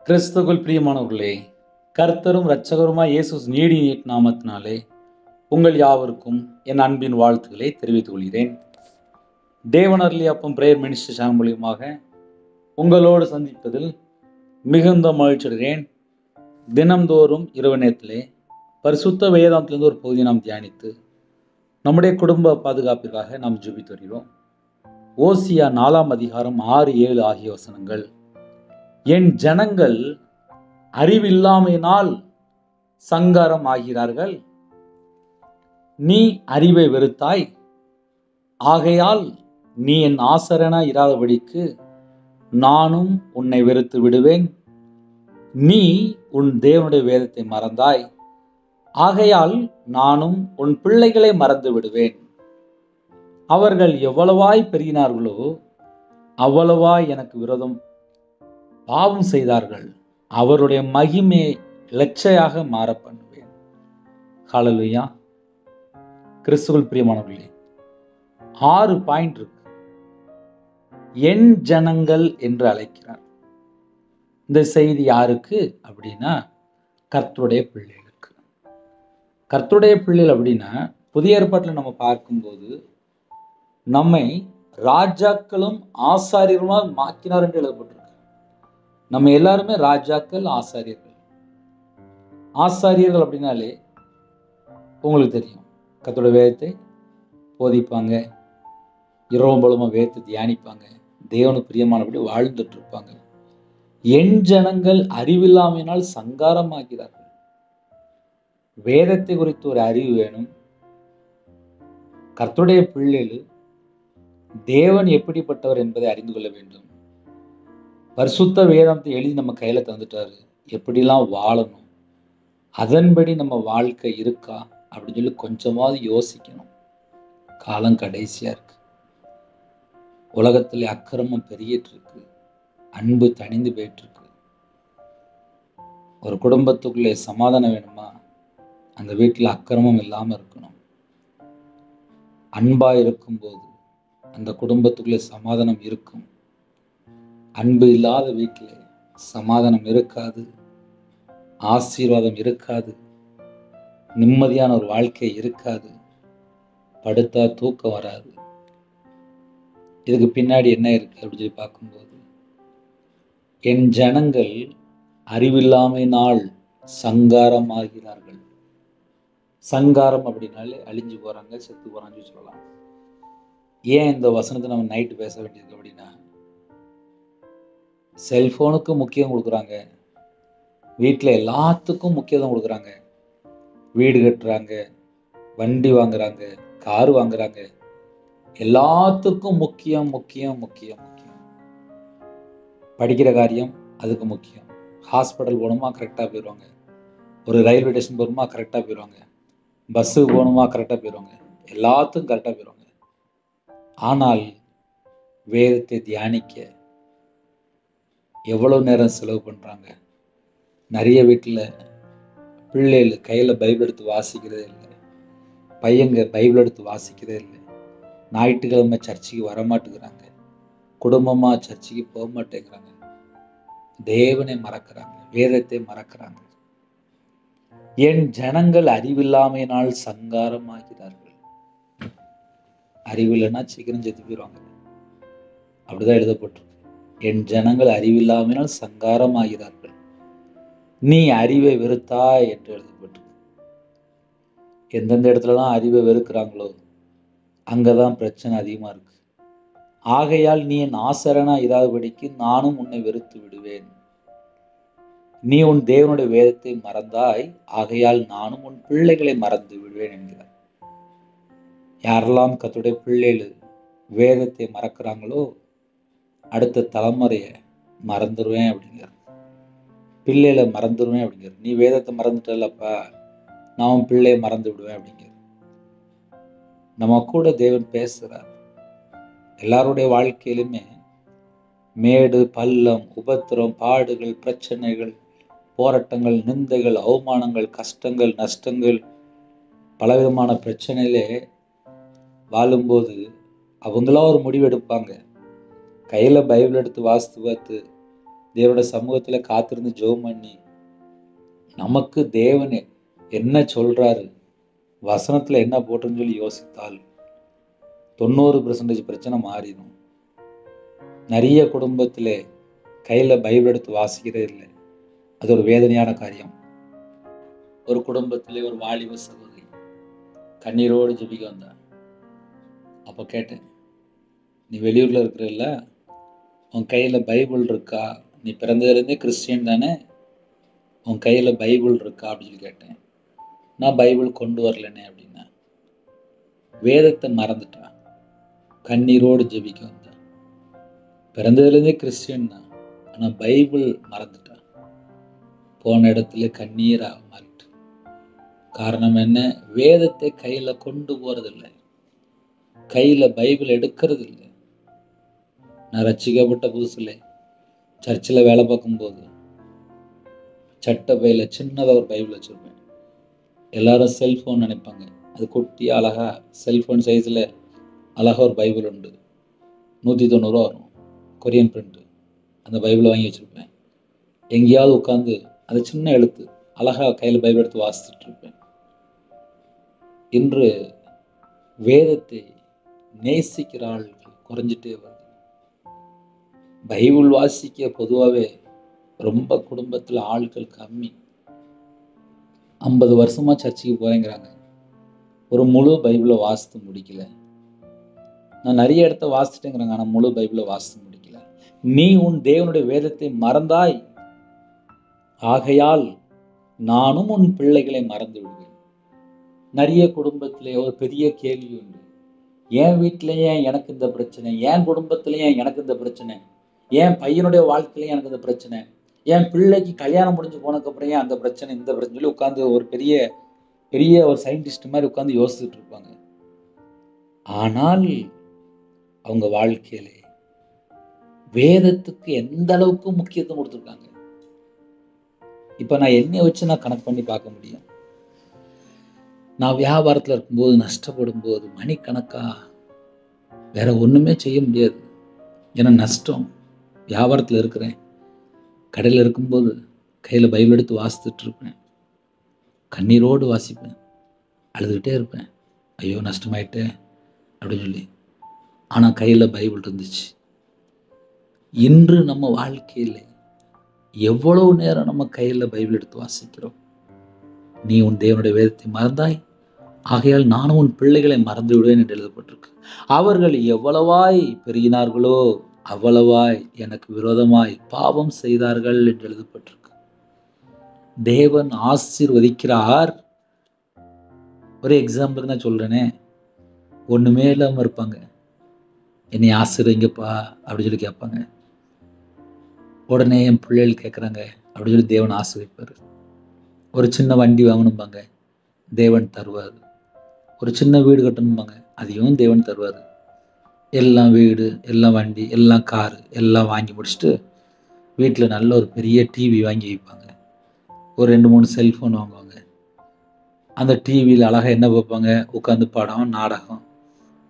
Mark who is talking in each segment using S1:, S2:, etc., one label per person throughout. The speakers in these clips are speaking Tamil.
S1: கிறிஸ்துவுக்குள் பிரியமானவர்களே, கர்த்தரும் இரட்சகருமாய் இயேசு நீடிய நாமத்தினாலே உங்கள் யாவருக்கும் என் அன்பின் வாழ்த்துக்களை தெரிவித்துக் கொள்கிறேன். தேவனர்லி அப்பம் பிரேயர் மினிஸ்ட்ரி சேனல் மூலியமாக உங்களோடு சந்திப்பதில் மிகுந்த மகிழ்ச்சி அடைகிறேன். தினம்தோறும் இரவு நேரத்திலே பரிசுத்த வேதாந்தத்திலிருந்து ஒரு பகுதியை நாம் தியானித்து நம்முடைய குடும்ப பாதுகாப்பிற்காக நாம் ஜெபித்து வருகிறோம். ஓசியா 4 அதிகாரம் 6, 7 ஆகிய வசனங்கள். என் ஜனங்கள் அறிவில்லாமையினால் சங்காரம் ஆகிறார்கள். நீ அறிவை வெறுத்தாய், ஆகையால் நீ என் ஆசரணாய் இராதபடிக்கு நானும் உன்னை வெறுத்து விடுவேன். நீ உன் தேவனுடைய வேதத்தை மறந்தாய், ஆகையால் நானும் உன் பிள்ளைகளை மறந்து விடுவேன். அவர்கள் எவ்வளவாய் பெருகினார்களோ அவ்வளவாய் எனக்கு விரோதம் பாவம் செய்தார்கள். அவருடைய மகிமையை இலச்சையாக மாற பண்ணுவேன். ஹல்லேலூயா. கிறிஸ்துவுக்குள் பிரியமானவர்களே, 6 பாயிண்ட் இருக்கு. என் ஜனங்கள் என்று அழைக்கிறார். இந்த செய்தி யாருக்கு அப்படின்னா, கர்த்தருடைய பிள்ளைகளுக்கு. கர்த்தருடைய பிள்ளைகள் அப்படின்னா, புதிய ஏற்பாட்டில் நம்ம பார்க்கும்போது நம்மை ராஜாக்களும் ஆசாரியர்களும் மாற்றினார் என்று எழுதப்பட்டிருக்கு. நம்ம எல்லாருமே ராஜாக்கள், ஆசாரியர்கள். ஆசாரியர்கள் அப்படின்னாலே உங்களுக்கு தெரியும், கர்த்தருடைய வேதத்தை போதிப்பாங்க, இரவும் பகலுமா வேதத்தை தியானிப்பாங்க, தேவனுக்கு பிரியமானபடி வாழ்ந்துட்டு இருப்பாங்க. என் ஜனங்கள் அறிவில்லாமையினால் சங்காரமாகிறார்கள். வேதத்தை குறித்து ஒரு அறிவு வேணும். கர்த்தருடைய பிள்ளைகள் தேவன் எப்படிப்பட்டவர் என்பதை அறிந்து கொள்ள வேண்டும். பரிசுத்த வேதாந்தத்தை எழுதி நம்ம கையில தந்துட்டாரு, எப்படிலாம் வாழணும், அதன்படி நம்ம வாழ்க்கை இருக்கா அப்படின்னு சொல்லி கொஞ்சமாவது யோசிக்கணும். காலம் கடைசியா இருக்கு. உலகத்துல அக்கிரமம் பெருகிட்டு இருக்கு, அன்பு தணிந்து போயிட்டு இருக்கு. ஒரு குடும்பத்துக்குள்ளே சமாதானம் வேணுமா, அந்த வீட்டில் அக்கிரமம் இல்லாம இருக்கணும். அன்பா இருக்கும்போது அந்த குடும்பத்துக்குள்ளே சமாதானம் இருக்கும். அன்பு இல்லாத வீட்டில் சமாதானம் இருக்காது, ஆசீர்வாதம் இருக்காது, நிம்மதியான ஒரு வாழ்க்கை இருக்காது, படுத்தா தூக்கம் வராது. இதுக்கு பின்னாடி என்ன இருக்கு அப்படின்னு சொல்லி பார்க்கும்போது, என் ஜனங்கள் அறிவில்லாமையினால் சங்காரம் ஆகிறார்கள். சங்காரம் அப்படின்னாலே அழிஞ்சு போறாங்க, செத்து போறான்னு சொல்லலாம். ஏன் இந்த வசனத்தை நம்ம நைட்டு பேச வேண்டியது அப்படின்னா, செல்போனுக்கு முக்கியம் கொடுக்குறாங்க, வீட்டில் எல்லாத்துக்கும் முக்கியத்துவம் கொடுக்குறாங்க, வீடு கட்டுறாங்க, வண்டி வாங்குறாங்க, கார் வாங்குறாங்க, எல்லாத்துக்கும் முக்கியம் முக்கியம் முக்கியம் முக்கியம். படிக்கிற காரியம் அதுக்கு முக்கியம். ஹாஸ்பிட்டல் போகணுமா கரெக்டாக போயிடுவாங்க, ஒரு ரயில்வே ஸ்டேஷன் போகணுமா கரெக்டாக போயிடுவாங்க, பஸ்ஸுக்கு போகணுமா கரெக்டாக போயிடுவாங்க, எல்லாத்துக்கும் கரெக்டாக போயிடுவாங்க. ஆனால் வேதத்தை தியானிக்க எவ்வளவு நேரம் செலவு பண்றாங்க. நிறைய வீட்டில் பிள்ளைகள் கையில் பைபிள் எடுத்து வாசிக்கிறதே இல்லை, பையங்க பைபிள் எடுத்து வாசிக்கிறதே இல்லை, ஞாயிற்றுக்கிழமை சர்ச்சுக்கு வரமாட்டேங்கிறாங்க, குடும்பமா சர்ச்சுக்கு போக மாட்டேங்கிறாங்க, தேவனை மறக்கிறாங்க, வேதத்தை மறக்கிறாங்க. என் ஜனங்கள் அறிவில்லாமையினால் சங்காரமாகிறார்கள். அறிவில்லைன்னா சீக்கிரம் செத்து போயிடுவாங்க, அப்படிதான் எழுதப்பட்டிருக்கு. என் ஜனங்கள் அறிவில்லாமையினால் சங்காரமாகிறார்கள். நீ அறிவை வெறுத்தாய் என்று எழுதப்பட்டிருக்கு. எந்தெந்த இடத்துலலாம் அறிவை வெறுக்கிறாங்களோ அங்கதான் பிரச்சனை அதிகமா இருக்கு. ஆகையால் நீ என் ஆசரணா இராதபடிக்கு நானும் உன்னை வெறுத்து விடுவேன். நீ உன் தேவனுடைய வேதத்தை மறந்தாய், ஆகையால் நானும் உன் பிள்ளைகளை மறந்து விடுவேன் என்கிறார். யாரெல்லாம் கர்த்தருடைய பிள்ளைகள் வேதத்தை மறக்கிறாங்களோ அடுத்த தலைமுறையை மறந்துடுவேன் அப்படிங்கிறார். பிள்ளைகளை மறந்துடுவேன் அப்படிங்கிறார். நீ வேதத்தை மறந்துட்டல்லப்பா, நான் உன் பிள்ளையை மறந்து விடுவேன் அப்படிங்கிறார். நம்ம கூட தேவன் பேசுகிறார். எல்லாருடைய வாழ்க்கையிலுமே மேடு பள்ளம், உபத்திரம், பாடுகள், பிரச்சனைகள், போராட்டங்கள், நிந்தைகள், அவமானங்கள், கஷ்டங்கள், நஷ்டங்கள், பலவிதமான பிரச்சனையிலே வாழும்போது அவங்களா ஒரு முடிவு எடுப்பாங்க. கையில் பைபிள் எடுத்து வாசித்து பார்த்து தேவனோட சமூகத்தில் காத்திருந்து ஜெபம் பண்ணி நமக்கு தேவன் என்ன சொல்றாரு, வசனத்தில் என்ன போட்டுன்னு சொல்லி யோசித்தால் 90% பிரச்சனை மாறிடும். நிறைய குடும்பத்தில் கையில் பைபிள் எடுத்து வாசிக்கிறதே இல்லை. அது ஒரு வேதனையான காரியம். ஒரு குடும்பத்திலே ஒரு வாலிப சகோதரி கண்ணீரோடு ஜெபிக்க வந்தா. அப்போ கேட்டேன், நீ வெளியூரில் இருக்கிறல்ல, உன் கையில் பைபிள் இருக்கா? நீ பிறந்ததுலேருந்தே கிறிஸ்டியன் தானே, உன் கையில் பைபிள் இருக்கா அப்படின்னு சொல்லி கேட்டேன். நான் பைபிள் கொண்டு வரலனே அப்படின்னா. வேதத்தை மறந்துட்டா, கண்ணீரோடு ஜெபிக்க வந்தா. பிறந்ததுலேருந்தே கிறிஸ்டியன் தான், ஆனால் பைபிள் மறந்துட்டா. போன இடத்துல கண்ணீரா மாறிட்டு. காரணம் என்ன? வேதத்தை கையில் கொண்டு போறதில்லை, கையில் பைபிள் எடுக்கிறது இல்லை. நான் ரட்சிக்கப்பட்ட புதுசில் சர்ச்சில் வேலை பார்க்கும்போது சட்டை பையில சின்னதாக ஒரு பைபிள் வச்சுருப்பேன். எல்லாரும் செல்ஃபோன் நினைப்பாங்க, அது குட்டியாக அழகாக செல்ஃபோன் சைஸில் அழகாக ஒரு பைபிள் உண்டு. 190 ரூபா வரும், கொரியன் பிரிண்ட்டு. அந்த பைபிளை வாங்கி வச்சுருப்பேன். எங்கேயாவது உட்காந்து அது சின்ன எழுத்து அழகாக கையில் பைபிள் எடுத்து வாசித்துட்டு இருப்பேன். இன்று வேதத்தை நேசிக்கிற ஆள்கள் குறைஞ்சிட்டே வருது. பைபிள் வாசிக்க பொதுவாகவே ரொம்ப குடும்பத்தில் ஆட்கள் கம்மி. 50 வருஷமா சர்ச்சுக்கு போறேங்கிறாங்க, ஒரு முழு பைபிளை வாசித்து முடிக்கல. நான் நிறைய இடத்த வாசிச்சுட்டேங்கிறாங்க, ஆனால் முழு பைபிளை வாசித்து முடிக்கல. நீ உன் தேவனுடைய வேதத்தை மறந்தாய், ஆகையால் நானும் உன் பிள்ளைகளை மறந்து விடுவேன். நிறைய குடும்பத்திலே ஒரு பெரிய கேள்வி உண்டு, என் வீட்டிலேயே எனக்கு இந்த பிரச்சனை, என் குடும்பத்திலேயே எனக்கு இந்த பிரச்சனை, என் பையனுடைய வாழ்க்கையிலேயே எனக்கு இந்த பிரச்சனை, என் பிள்ளைக்கு கல்யாணம் முடிஞ்சு போனதுக்கப்புறம் ஏன் அந்த பிரச்சனை இந்த பிரச்சனை சொல்லி உட்காந்து ஒரு பெரிய பெரிய ஒரு சயின்டிஸ்ட் மாதிரி உட்காந்து யோசிச்சுட்டு இருப்பாங்க. ஆனால் அவங்க வாழ்க்கையில வேதத்துக்கு எந்த அளவுக்கு முக்கியத்துவம் கொடுத்துருக்காங்க. இப்ப நான் என்னை வச்சு நான் கணக்கு பண்ணி பார்க்க முடியும். நான் வியாபாரத்தில் இருக்கும்போது நஷ்டப்படும் போது மணிக்கணக்கா வேற ஒண்ணுமே செய்ய முடியாது. ஏன்னா நஷ்டம். வியாபாரத்தில் இருக்கிறேன், கடையில் இருக்கும்போது கையில் பைபிள் எடுத்து வாசித்துட்டு இருப்பேன். கண்ணீரோடு வாசிப்பேன், அழுதுகிட்டே இருப்பேன், ஐயோ நஷ்டமாயிட்டே அப்படின்னு சொல்லி. ஆனால் கையில் பைபிள் இருந்துச்சு. இன்று நம்ம வாழ்க்கையில் எவ்வளவு நேரம் நம்ம கையில் பைபிள் எடுத்து வாசிக்கிறோம்? நீ உன் தேவனுடைய வேதத்தை மறந்தாய், ஆகையால் நானும் உன் பிள்ளைகளை மறந்து விடுவேன் என்று எழுதப்பட்டிருக்கு. அவர்கள் எவ்வளவாய் பெருகினார்களோ அவ்வளவாய் எனக்கு விரோதமாய் பாவம் செய்தார்கள் என்று எழுதப்பட்டிருக்கு. தேவன் ஆசீர்வதிக்கிறார். ஒரு எக்ஸாம்பிள் தான் சொல்றேனே, ஒண்ணுமே இல்லாம இருப்பாங்க, என்னை ஆசீர்வதிங்கப்பா அப்படின்னு சொல்லி கேட்பாங்க. உடனே என் பிள்ளைகள் கேட்குறாங்க அப்படின்னு சொல்லி தேவன் ஆசீர்வதிப்பார். ஒரு சின்ன வண்டி வாங்கணும்பாங்க, தேவன் தருவார். ஒரு சின்ன வீடு கட்டணும்பாங்க, அதையும் தேவன் தருவார். எல்லாம் வீடு, எல்லாம் வண்டி, எல்லாம் காரு எல்லாம் வாங்கி முடிச்சுட்டு வீட்டில் நல்ல ஒரு பெரிய டிவி வாங்கி வைப்பாங்க. ஒரு 2-3 செல்ஃபோன் வாங்குவாங்க. அந்த டிவியில் அழகாக என்ன பார்ப்பாங்க? உட்காந்து படம், நாடகம்,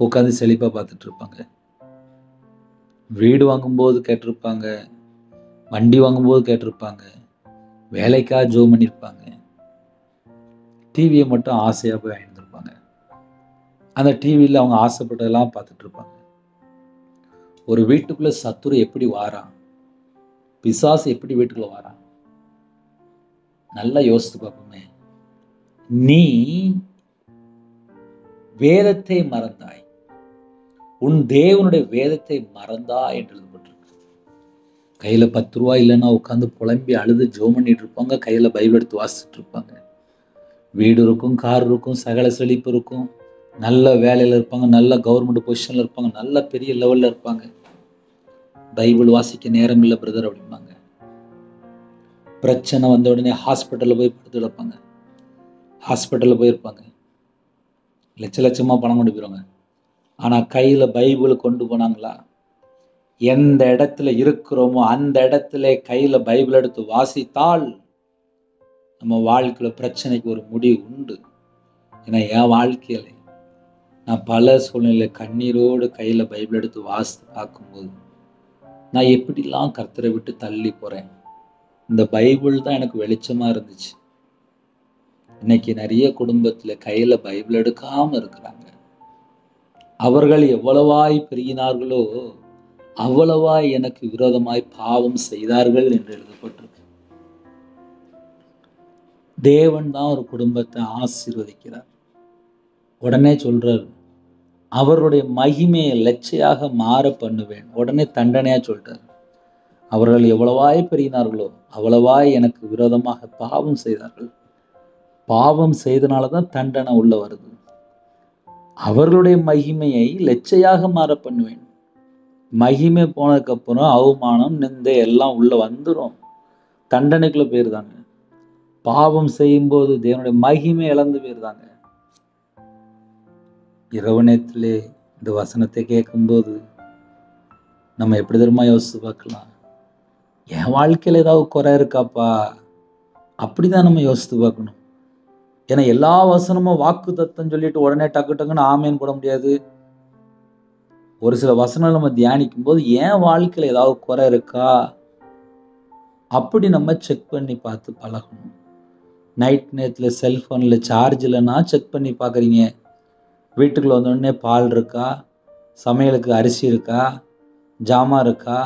S1: உட்காந்து செழிப்பாக பார்த்துட்டு இருப்பாங்க. வீடு வாங்கும்போது கேட்டிருப்பாங்க, வண்டி வாங்கும்போது கேட்டிருப்பாங்க, வேலைக்காக ஜோம் பண்ணியிருப்பாங்க. டிவியை மட்டும் ஆசையாக போய் வாங்கியிருப்பாங்க. அந்த டிவியில் அவங்க ஆசைப்பட்டதெல்லாம் பார்த்துட்டு இருப்பாங்க. ஒரு வீட்டுக்குள்ள சத்துரு எப்படி வாரான், பிசாசு எப்படி வீட்டுக்குள்ள வாரான், நல்லா யோசித்து பார்ப்போமே. நீ வேதத்தை மறந்தாய், உன் தேவனுடைய வேதத்தை மறந்தாய் என்று எழுதப்பட்டிருக்கு. கையில 10 ரூபாய் இல்லைன்னா உட்காந்து புலம்பி அழுது ஜெபம் பண்ணிட்டு இருப்பாங்க, கையில பைபிள் எடுத்து வாசிச்சுட்டு இருப்பாங்க. வீடு இருக்கும், கார் இருக்கும், சகல செழிப்பு இருக்கும், நல்ல வேலையில இருப்பாங்க, நல்ல கவர்மெண்ட் பொசிஷன்ல இருப்பாங்க, நல்ல பெரிய லெவல்ல இருப்பாங்க. பைபிள் வாசிக்க நேரம் இல்லை பிரதர் அப்படிம்பாங்க. பிரச்சனை வந்த உடனே ஹாஸ்பிட்டலில் போய் படுத்து கிடப்பாங்க. ஹாஸ்பிட்டலில் போயிருப்பாங்க, லட்சமா பணம் கொண்டு போயிருவாங்க. ஆனால் கையில் பைபிள் கொண்டு போனாங்களா? எந்த இடத்துல இருக்கிறோமோ அந்த இடத்துல கையில் பைபிள் எடுத்து வாசித்தால் நம்ம வாழ்க்கையில் பிரச்சனைக்கு ஒரு முடிவு உண்டு. ஏன்னா என் வாழ்க்கையில் நான் பல சூழ்நிலை கண்ணீரோடு கையில் பைபிள் எடுத்து வாசித்து பார்க்கும்போது நான் எப்படிலாம் கர்த்தரை விட்டு தள்ளி போகிறேன். இந்த பைபிள் தான் எனக்கு வெளிச்சமாக இருந்துச்சு. இன்னைக்கு நிறைய குடும்பத்தில் கையில் பைபிள் எடுக்காமல் இருக்கிறாங்க. அவர்கள் எவ்வளவாய் பெருகினார்களோ அவ்வளவாய் எனக்கு விரோதமாய் பாவம் செய்தார்கள் என்று எழுதப்பட்டிருக்கு. தேவன் தான் ஒரு குடும்பத்தை ஆசீர்வதிக்கிறார். உடனே சொல்றார், அவருடைய மகிமையை லட்சையாக மாற பண்ணுவேன். உடனே தண்டனையா சொல்றார். அவர்கள் எவ்வளவாய் பெருகினார்களோ அவ்வளவாய் எனக்கு விரோதமாக பாவம் செய்தார்கள். பாவம் செய்தனாலதான் தண்டனை உள்ள வருது. அவர்களுடைய மகிமையை லட்சையாக மாற பண்ணுவேன். மகிமை போனதுக்கு அப்புறம் அவமானம், நிந்தை எல்லாம் உள்ள வந்துடும். தண்டனைக்குள்ள போயிருந்தாங்க. பாவம் செய்யும் போது தேவனுடைய மகிமை இழந்து போயிருந்தாங்க. இரவு நேரத்திலே இந்த வசனத்தை கேட்கும்போது நம்ம எப்படி தெரியுமா யோசிச்சு பார்க்கலாம், என் வாழ்க்கையில ஏதாவது குறை இருக்காப்பா, அப்படிதான் நம்ம யோசித்து பார்க்கணும். ஏன்னா எல்லா வசனமும் வாக்கு தத்தம் சொல்லிட்டு உடனே டக்கு டக்குன்னு ஆமேன்னு போட முடியாது. ஒரு சில வசனம் நம்ம தியானிக்கும் போது என் வாழ்க்கையில ஏதாவது குறை இருக்கா அப்படி நம்ம செக் பண்ணி பார்த்து பழகணும். நைட் நேரத்தில் செல்ஃபோனில் சார்ஜ் இல்லைன்னா செக் பண்ணி பார்க்குறீங்க. வீட்டுக்குள்ள வந்தோடனே பால் இருக்கா, சமையலுக்கு அரிசி இருக்கா, ஜாமான் இருக்கா,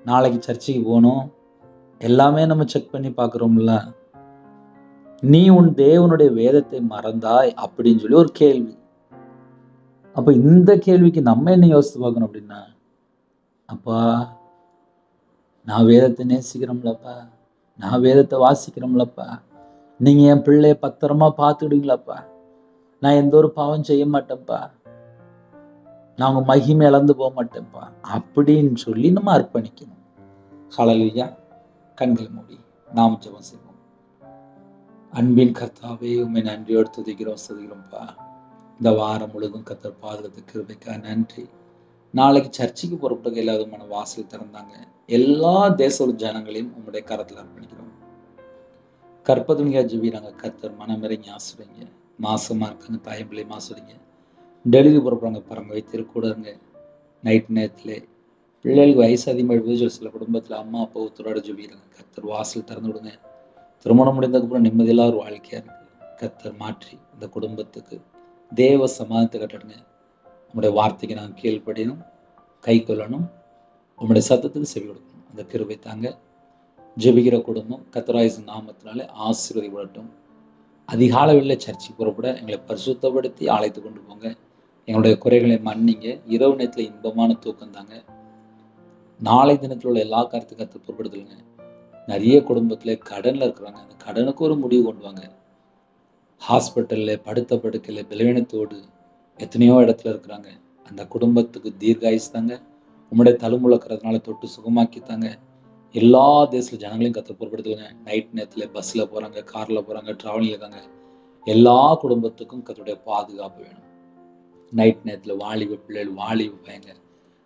S1: நாளைக்கு சர்ச்சுக்கு போகணும், எல்லாமே நம்ம செக் பண்ணி பார்க்குறோம்ல. நீ உன் தேவனுடைய வேதத்தை மறந்தாய் அப்படின்னு சொல்லி ஒரு கேள்வி. அப்போ இந்த கேள்விக்கு நம்ம என்ன யோசித்து பார்க்கணும் அப்படின்னா, அப்பா நான் வேதத்தை நேசிக்கிறோம்லப்பா, நான் வேதத்தை வாசிக்கிறோம்லப்பா, நீங்கள் என் பிள்ளைய பத்திரமா பார்த்துக்கிடுங்களாப்பா, நான் எந்த ஒரு பாவம் செய்ய மாட்டேன்ப்பா, நான் உங்கள் மகிமை இழந்து போக மாட்டேன்ப்பா அப்படின்னு சொல்லி நம்ம அர்ப்பணிக்கணும். ஹல்லேலூயா. கண்களை மூடி நாம் ஜெபம் செய்வோம். அன்பின் கர்த்தாவே, உம்மை நன்றியோடு துதிக்கிறோம், ஸ்துதிக்கிறோம்ப்பா. இந்த வாரம் முழுதும் கர்த்தர் பாதுகாத்து கிருபைக்காக நன்றி. நாளைக்கு சர்ச்சுக்கு புறப்பட்டு எல்லாருமான வாசல் திறந்தாங்க. எல்லா தேச ஜனங்களையும் உங்களுடைய கரத்தில் அர்ப்பணிக்கிறோம். கற்பதுணியாக ஜெபிக்கிறாங்க. கர்த்தர் மனமிறங்கி ஆசிரியங்க. மாசமா இருக்காங்க, தாயம்பிள்ளை மாசுறீங்க. டெலிவரி புறப்படுறாங்க, பரங்க வைத்திருக்கூடாங்க. நைட் நேரத்தில் பிள்ளைகளுக்கு வயசு அதிகமாக சில குடும்பத்தில் அம்மா அப்பா ஒருத்தரோட ஜெபிக்கிறாங்க. கர்த்தர் வாசல் திறந்து விடுங்க. திருமணம் முடிந்ததுக்கப்புறம் நிம்மதியில்லாத ஒரு வாழ்க்கையாக இருக்குது. கர்த்தர் மாற்றி இந்த குடும்பத்துக்கு தேவ சமாதானத்தை கட்டணுங்க. உங்களுடைய வார்த்தைக்கு நாங்கள் கீழ்ப்படியணும், கை கொள்ளணும், உங்களுடைய சத்தத்துக்கு செவி கொடுக்கணும். அந்த கிருபை தாங்க. ஜெபிக்கிற குடும்பம் கர்த்தராகிய நாமத்தினாலே ஆசீர்வதிக்கப்படட்டும். அதிகாலை வேளையில சர்ச்சைக்கு புறப்பட எங்களை பரிசுத்தப்படுத்தி அழைத்து கொண்டு போங்க. எங்களுடைய குறைகளை மன்னிங்க. இரவு நேரத்தில் இன்பமான தூக்கம் தாங்க. நாளை தினத்தில் உள்ள எல்லா காரியத்தையும் கர்த்தர் பொறுப்படுத்துங்க. நிறைய குடும்பத்தில் கடனில் இருக்கிறாங்க. அந்த கடனுக்கு ஒரு முடிவு கொண்டு வாங்க. ஹாஸ்பிட்டலில் படுத்த படுக்கையில் பலவீனத்தோடு எத்தனையோ இடத்துல இருக்கிறாங்க. அந்த குடும்பத்துக்கு தீர்காயுசு தாங்க. உங்களுடைய தழுமுழக்கிறதுனால தொட்டு சுகமாக்கி தாங்க. எல்லா தேச ஜனங்களையும் கற்று பொருட்படுத்துவாங்க. நைட் நேரத்தில் பஸ்ஸில் போகிறாங்க, காரில் போகிறாங்க, ட்ராவலில் இருக்காங்க. எல்லா குடும்பத்துக்கும் கர்த்தருடைய பாதுகாப்பு வேணும். நைட் நேரத்தில் வாலிப பிள்ளைகள், வாலிப பையங்க,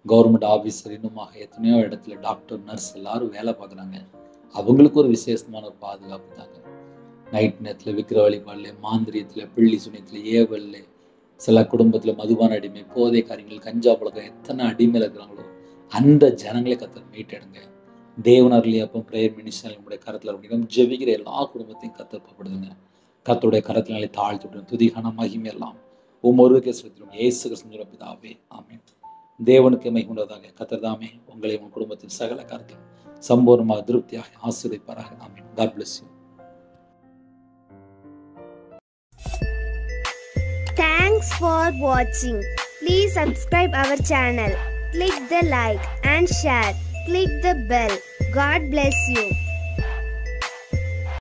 S1: கவர்மெண்ட் ஆஃபீஸர், இன்னுமாக எத்தனையோ இடத்துல டாக்டர், நர்ஸ் எல்லாரும் வேலை பார்க்குறாங்க. அவங்களுக்கு ஒரு விசேஷமான ஒரு பாதுகாப்பு தாங்க. நைட் நேரத்தில் விக்கிர வழிபாடில், மாந்திரியத்தில், பிள்ளி சுனியத்தில், ஏவலில், சில குடும்பத்தில் மதுபான அடிமை, போதை காரியங்கள், கஞ்சா பழக்கம், எத்தனை அடிமையில் இருக்கிறாங்களோ அந்த ஜனங்களை கர்த்தர் மீட்டெடுங்க. தேவனர்லி அப்போ பிரேயர் மினிஸ்டர் உங்களுடைய கரத்தில் அப்படின்னா ஜெபிக்கிற எல்லா குடும்பத்தையும் கர்த்தர் படுதுங்க. கர்த்தருடைய கரத்தினாலே தாழ்த்து விடும். துதிகான மகிமை எல்லாம் ஒவ்வொருவருக்கே செலுத்திடும். இயேசு கிறிஸ்துவின் பிதாவே, ஆமென். தேவனுக்கு மகிமையுண்டதாக. கர்த்தர் தாமே உங்களை உங்கள் குடும்பத்தின் சகல காரியத்தையும் சம்பூர்ணமாக திருப்தியாக ஆசீர்வதிப்பாராக. ஆமென். God bless you.
S2: Thanks for watching. Please subscribe our channel. Click the like and share. Click the bell. God bless you.